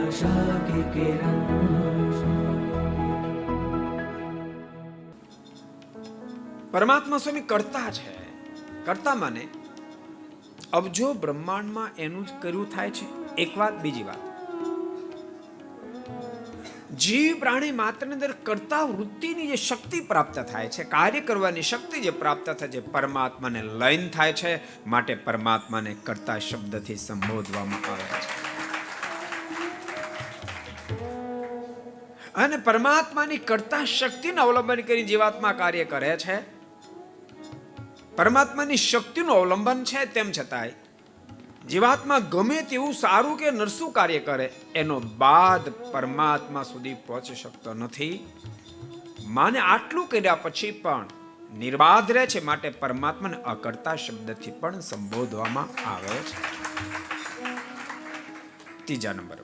आशा की किरण। પરમાત્મા સ્વામી કરતા છે. કરતા માને અબજો બ્રહ્માંડમાં એનું જ કર્યું થાય છે. એક વાત. બીજી વાત, જીવ પ્રાણી માત્રની અંદર કરતા વૃત્તિની જે શક્તિ પ્રાપ્ત થાય છે, કાર્ય કરવાની શક્તિ જે પ્રાપ્ત થાય છે, પરમાત્માને લઈને થાય છે. માટે પરમાત્માને કરતા શબ્દથી સંબોધવામાં આવે છે. અને પરમાત્માની કરતા શક્તિને અવલંબન કરી જીવાત્મા કાર્ય કરે છે. પરમાત્માની શક્તિનું અવલંબન છે, તેમ છતાંય જીવાત્મા ગમે તેવું સારું કે નરસું કાર્ય કરે, એનો બાદ પરમાત્મા સુધી પહોંચી શકતો નથી. માને આટલું કર્યા પછી પણ નિર્બાધ રહે છે. માટે પરમાત્માને અકર્તા શબ્દથી પણ સંબોધવામાં આવે છે. ત્રીજા નંબર,